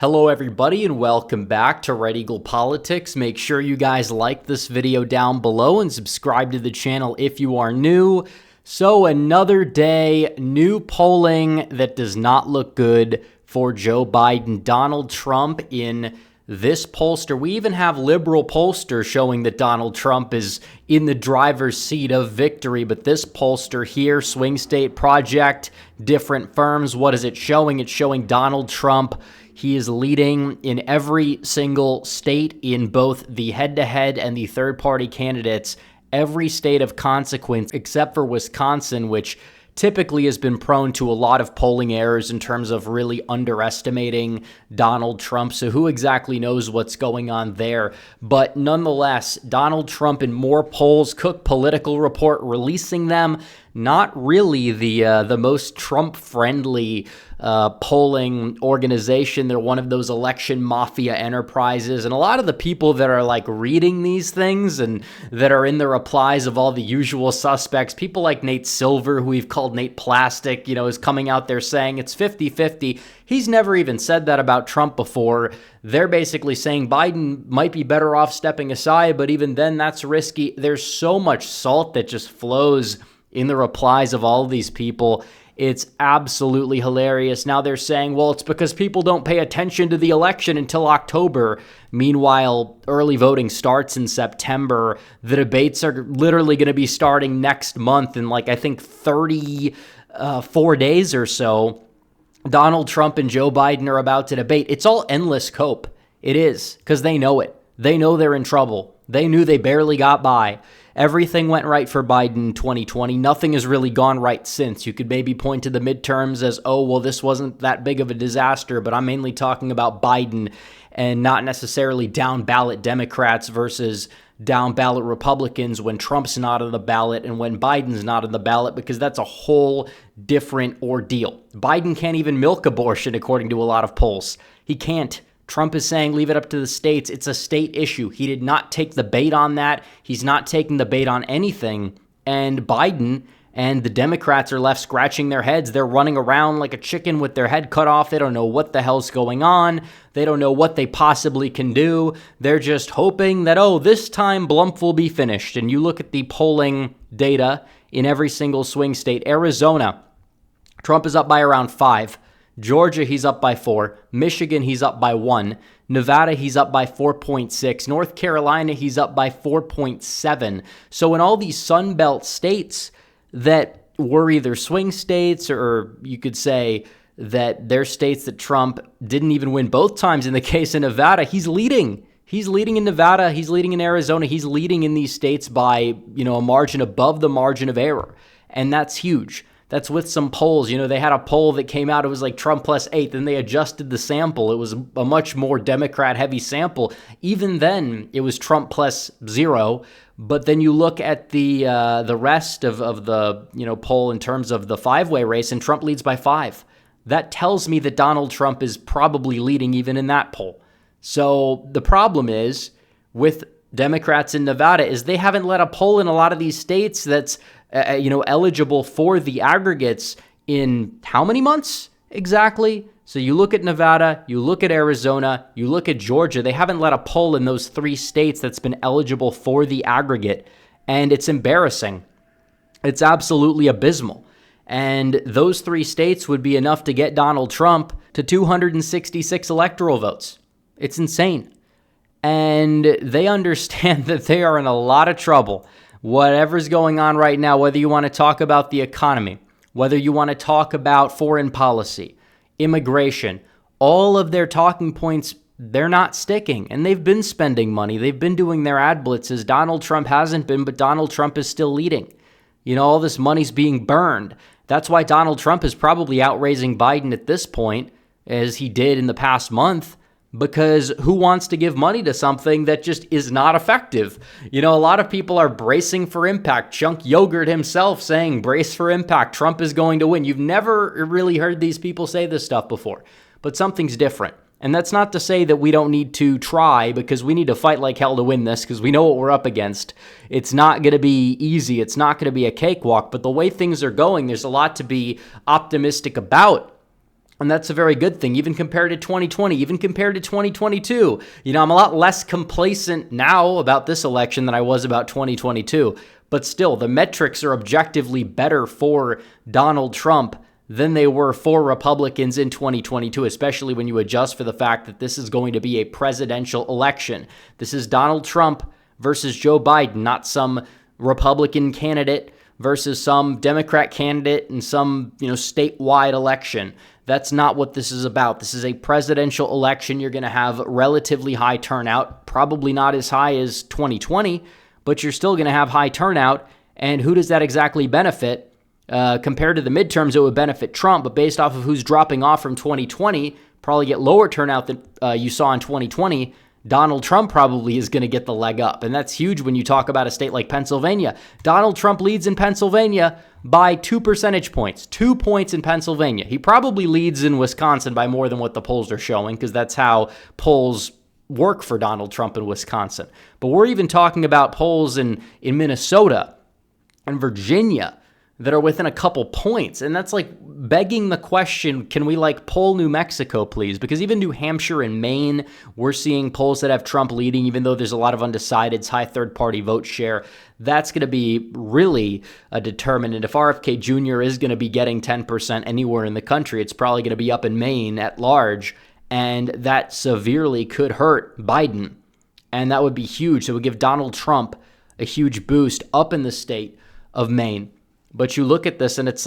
Hello everybody and welcome back to Red Eagle Politics. Make sure you guys like this video down below and subscribe to the channel if you are new. So another day, new polling that does not look good for Joe Biden. Donald Trump in this pollster. We even have liberal pollsters showing that Donald Trump is in the driver's seat of victory. But this pollster here, Swing State Project, different firms, what is it showing? It's showing Donald Trump. He is leading in every single state in both the head-to-head and the third-party candidates, every state of consequence except for Wisconsin, which typically has been prone to a lot of polling errors in terms of really underestimating Donald Trump. So who exactly knows what's going on there? But nonetheless, Donald Trump in more polls. Cook Political Report releasing them. Not really the most Trump-friendly polling organization. They're one of those election mafia enterprises. And a lot of the people that are like reading these things and that are in the replies of all the usual suspects, people like Nate Silver, who we've called Nate Plastic, is coming out there saying it's 50-50. He's never even said that about Trump before. They're basically saying Biden might be better off stepping aside, but even then that's risky. There's so much salt that just flows in the replies of all of these people. It's absolutely hilarious. Now they're saying, well, it's because people don't pay attention to the election until October. Meanwhile, early voting starts in September. The debates are literally going to be starting next month in I think 34 days or so. Donald Trump and Joe Biden are about to debate. It's all endless cope. It is, because they know it. They know they're in trouble. They knew they barely got by. Everything went right for Biden in 2020. Nothing has really gone right since. You could maybe point to the midterms as, oh, well, this wasn't that big of a disaster, but I'm mainly talking about Biden and not necessarily down-ballot Democrats versus down-ballot Republicans when Trump's not on the ballot and when Biden's not on the ballot, because that's a whole different ordeal. Biden can't even milk abortion, according to a lot of polls. He can't. Trump is saying leave it up to the states. It's a state issue. He did not take the bait on that. He's not taking the bait on anything. And Biden and the Democrats are left scratching their heads. They're running around like a chicken with their head cut off. They don't know what the hell's going on. They don't know what they possibly can do. They're just hoping that, oh, this time Blump will be finished. And you look at the polling data in every single swing state. Arizona, Trump is up by around 5. Georgia, he's up by 4. Michigan, he's up by 1. Nevada, he's up by 4.6. North Carolina, he's up by 4.7. So in all these Sun Belt states that were either swing states, or you could say that they're states that Trump didn't even win both times. In the case of Nevada, he's leading. He's leading in Nevada. He's leading in Arizona. He's leading in these states by, a margin above the margin of error. And that's huge. That's with some polls. They had a poll that came out. It was like Trump plus 8. Then they adjusted the sample. It was a much more Democrat-heavy sample. Even then, it was Trump plus 0. But then you look at the rest of the poll in terms of the 5-way race, and Trump leads by 5. That tells me that Donald Trump is probably leading even in that poll. So the problem is with Democrats in Nevada is they haven't let a poll in a lot of these states that's eligible for the aggregates in how many months exactly? So you look at Nevada, you look at Arizona, you look at Georgia. They haven't let a poll in those 3 states that's been eligible for the aggregate. And it's embarrassing. It's absolutely abysmal. And those 3 states would be enough to get Donald Trump to 266 electoral votes. It's insane. And they understand that they are in a lot of trouble. Whatever's going on right now, whether you want to talk about the economy, whether you want to talk about foreign policy, immigration, all of their talking points, they're not sticking. And they've been spending money. They've been doing their ad blitzes. Donald Trump hasn't been, but Donald Trump is still leading. All this money's being burned. That's why Donald Trump is probably outraising Biden at this point, as he did in the past month. Because who wants to give money to something that just is not effective? A lot of people are bracing for impact. Chunk Yogurt himself saying, brace for impact. Trump is going to win. You've never really heard these people say this stuff before. But something's different. And that's not to say that we don't need to try, because we need to fight like hell to win this, because we know what we're up against. It's not going to be easy. It's not going to be a cakewalk. But the way things are going, there's a lot to be optimistic about. And that's a very good thing, even compared to 2020, even compared to 2022. You know, I'm a lot less complacent now about this election than I was about 2022. But still, the metrics are objectively better for Donald Trump than they were for Republicans in 2022, especially when you adjust for the fact that this is going to be a presidential election. This is Donald Trump versus Joe Biden, not some Republican candidate versus some Democrat candidate in some, statewide election. That's not what this is about. This is a presidential election. You're going to have relatively high turnout, probably not as high as 2020, but you're still going to have high turnout. And who does that exactly benefit? Compared to the midterms, it would benefit Trump, but based off of who's dropping off from 2020, probably get lower turnout than you saw in 2020. Donald Trump probably is going to get the leg up. And that's huge when you talk about a state like Pennsylvania. Donald Trump leads in Pennsylvania by 2 percentage points, 2 points in Pennsylvania. He probably leads in Wisconsin by more than what the polls are showing, because that's how polls work for Donald Trump in Wisconsin. But we're even talking about polls in Minnesota and Virginia that are within a couple points. And that's like begging the question, can we poll New Mexico, please? Because even New Hampshire and Maine, we're seeing polls that have Trump leading, even though there's a lot of undecideds, high third-party vote share. That's going to be really a determinant. If RFK Jr. is going to be getting 10% anywhere in the country, it's probably going to be up in Maine at large, and that severely could hurt Biden. And that would be huge. So it would give Donald Trump a huge boost up in the state of Maine. But you look at this and it's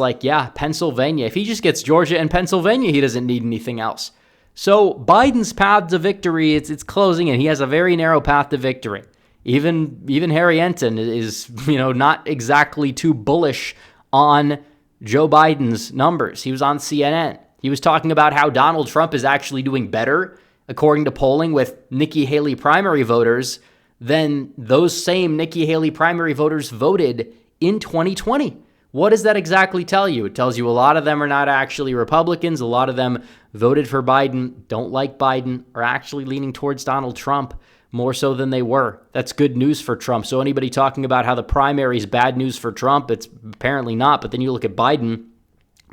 Pennsylvania. If he just gets Georgia and Pennsylvania, he doesn't need anything else. So Biden's path to victory, it's closing in. He has a very narrow path to victory. Even Harry Enten is, not exactly too bullish on Joe Biden's numbers. He was on CNN. He was talking about how Donald Trump is actually doing better, according to polling, with Nikki Haley primary voters than those same Nikki Haley primary voters voted in 2020. What does that exactly tell you? It tells you a lot of them are not actually Republicans. A lot of them voted for Biden, don't like Biden, are actually leaning towards Donald Trump more so than they were. That's good news for Trump. So anybody talking about how the primary is bad news for Trump, it's apparently not. But then you look at Biden.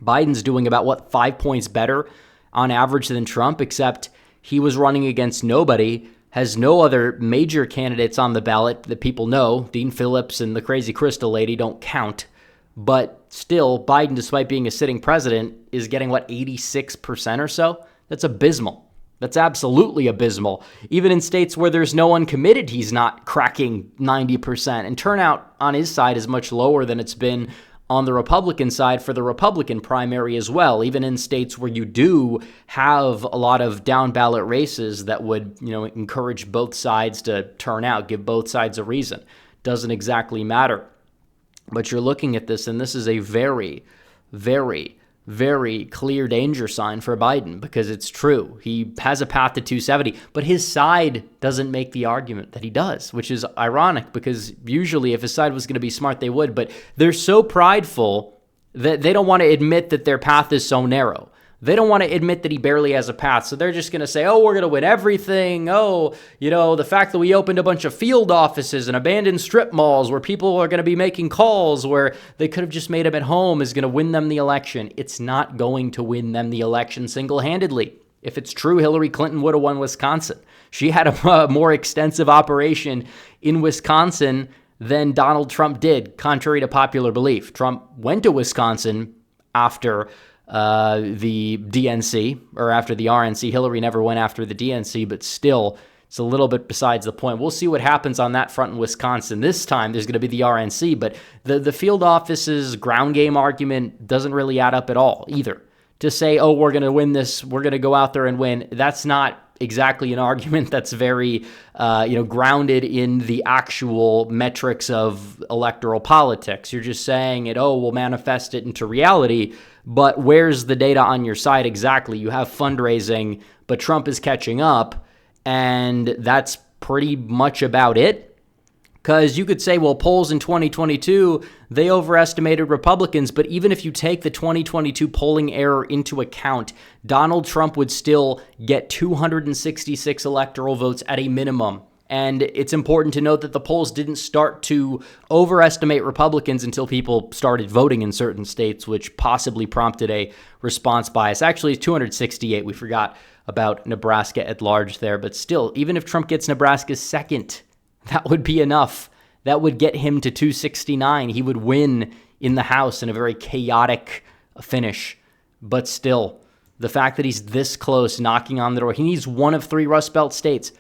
Biden's doing about, 5 points better on average than Trump, except he was running against nobody, has no other major candidates on the ballot that people know. Dean Phillips and the crazy Crystal lady don't count. But still, Biden, despite being a sitting president, is getting, 86% or so? That's abysmal. That's absolutely abysmal. Even in states where there's no one committed, he's not cracking 90%. And turnout on his side is much lower than it's been on the Republican side for the Republican primary as well. Even in states where you do have a lot of down ballot races that would, encourage both sides to turn out, give both sides a reason. Doesn't exactly matter. But you're looking at this, and this is a very, very, very clear danger sign for Biden, because it's true. He has a path to 270, but his side doesn't make the argument that he does, which is ironic, because usually if his side was going to be smart, they would. But they're so prideful that they don't want to admit that their path is so narrow. They don't want to admit that he barely has a path. So they're just going to say, oh, we're going to win everything. Oh, the fact that we opened a bunch of field offices and abandoned strip malls where people are going to be making calls where they could have just made them at home is going to win them the election. It's not going to win them the election single-handedly. If it's true, Hillary Clinton would have won Wisconsin. She had a more extensive operation in Wisconsin than Donald Trump did, contrary to popular belief. Trump went to Wisconsin after the DNC, or after the RNC. Hillary never went after the DNC, but still, it's a little bit besides the point. We'll see what happens on that front in Wisconsin. This time, there's going to be the RNC, but the field offices ground game argument doesn't really add up at all either. To say, oh, we're going to win this, we're going to go out there and win, that's not exactly an argument that's very, grounded in the actual metrics of electoral politics. You're just saying it, oh, we'll manifest it into reality, but where's the data on your side exactly? You have fundraising, but Trump is catching up, and that's pretty much about it. Because you could say, well, polls in 2022, they overestimated Republicans, but even if you take the 2022 polling error into account, Donald Trump would still get 266 electoral votes at a minimum. And it's important to note that the polls didn't start to overestimate Republicans until people started voting in certain states, which possibly prompted a response bias. Actually, it's 268. We forgot about Nebraska at large there. But still, even if Trump gets Nebraska second, that would be enough. That would get him to 269. He would win in the House in a very chaotic finish. But still, the fact that he's this close, knocking on the door, he needs one of 3 Rust Belt states.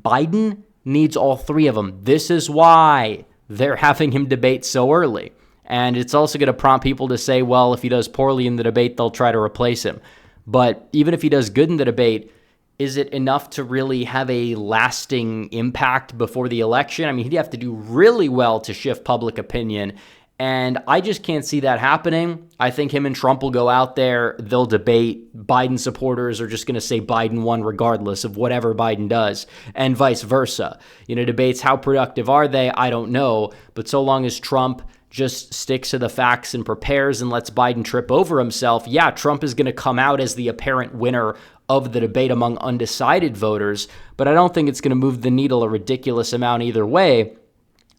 Biden needs all 3 of them. This is why they're having him debate so early. And it's also going to prompt people to say, well, if he does poorly in the debate, they'll try to replace him. But even if he does good in the debate, is it enough to really have a lasting impact before the election? I mean, he'd have to do really well to shift public opinion. And I just can't see that happening. I think him and Trump will go out there, they'll debate. Biden supporters are just going to say Biden won regardless of whatever Biden does, and vice versa. Debates, how productive are they? I don't know. But so long as Trump just sticks to the facts and prepares and lets Biden trip over himself, yeah, Trump is going to come out as the apparent winner of the debate among undecided voters. But I don't think it's going to move the needle a ridiculous amount either way.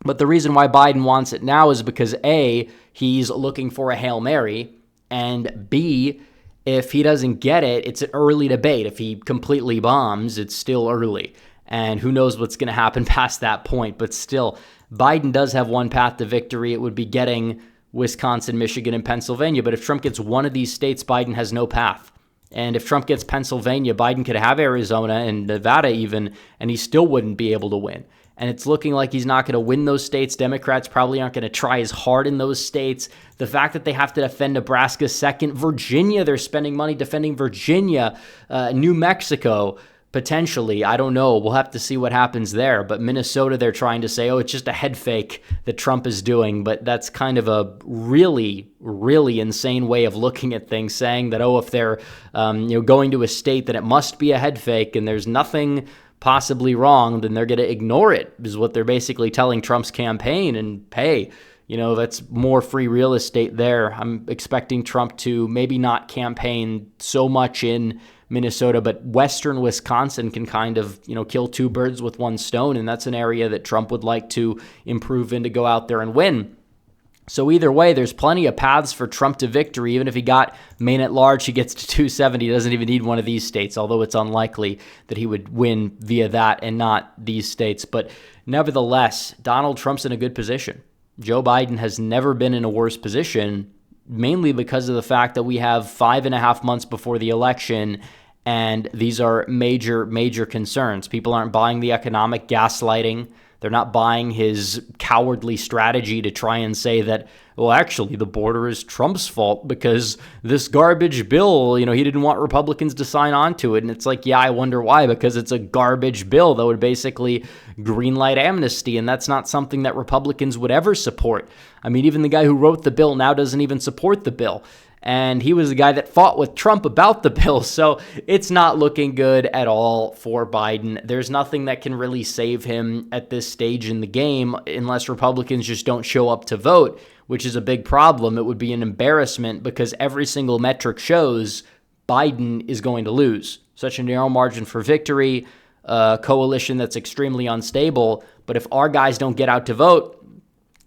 But the reason why Biden wants it now is because A, he's looking for a Hail Mary, and B, if he doesn't get it, it's an early debate. If he completely bombs, it's still early. And who knows what's going to happen past that point. But still, Biden does have one path to victory. It would be getting Wisconsin, Michigan, and Pennsylvania. But if Trump gets one of these states, Biden has no path. And if Trump gets Pennsylvania, Biden could have Arizona and Nevada even, and he still wouldn't be able to win. And it's looking like he's not going to win those states. Democrats probably aren't going to try as hard in those states. The fact that they have to defend Nebraska second, Virginia, they're spending money defending Virginia, New Mexico, potentially. I don't know. We'll have to see what happens there. But Minnesota, they're trying to say, oh, it's just a head fake that Trump is doing. But that's kind of a really, really insane way of looking at things, saying that, oh, if they're going to a state, then it must be a head fake and there's nothing possibly wrong, then they're going to ignore it, is what they're basically telling Trump's campaign. And hey, that's more free real estate there. I'm expecting Trump to maybe not campaign so much in Minnesota, but western Wisconsin can kind of, kill 2 birds with 1 stone. And that's an area that Trump would like to improve in to go out there and win. So either way, there's plenty of paths for Trump to victory. Even if he got Maine at large, he gets to 270. He doesn't even need one of these states, although it's unlikely that he would win via that and not these states. But nevertheless, Donald Trump's in a good position. Joe Biden has never been in a worse position, mainly because of the fact that we have 5.5 months before the election, and these are major, major concerns. People aren't buying the economic gaslighting. They're not buying his cowardly strategy to try and say that, well, actually, the border is Trump's fault because this garbage bill, he didn't want Republicans to sign on to it. And it's like, yeah, I wonder why, because it's a garbage bill that would basically greenlight amnesty. And that's not something that Republicans would ever support. I mean, even the guy who wrote the bill now doesn't even support the bill. And he was the guy that fought with Trump about the bill. So it's not looking good at all for Biden. There's nothing that can really save him at this stage in the game unless Republicans just don't show up to vote, which is a big problem. It would be an embarrassment because every single metric shows Biden is going to lose. Such a narrow margin for victory, a coalition that's extremely unstable. But if our guys don't get out to vote,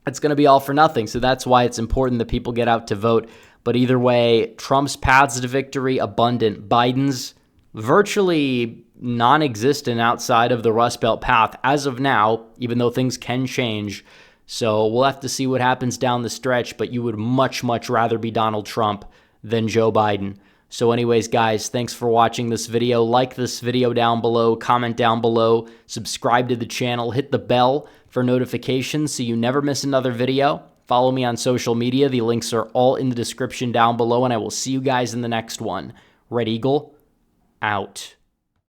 it's going to be all for nothing. So that's why it's important that people get out to vote. But either way, Trump's paths to victory abundant. Biden's virtually non-existent outside of the Rust Belt path as of now, even though things can change. So we'll have to see what happens down the stretch, but you would much, much rather be Donald Trump than Joe Biden. So anyways, guys, thanks for watching this video. Like this video down below, comment down below, subscribe to the channel, hit the bell for notifications so you never miss another video. Follow me on social media. The links are all in the description down below, and I will see you guys in the next one. Red Eagle, out.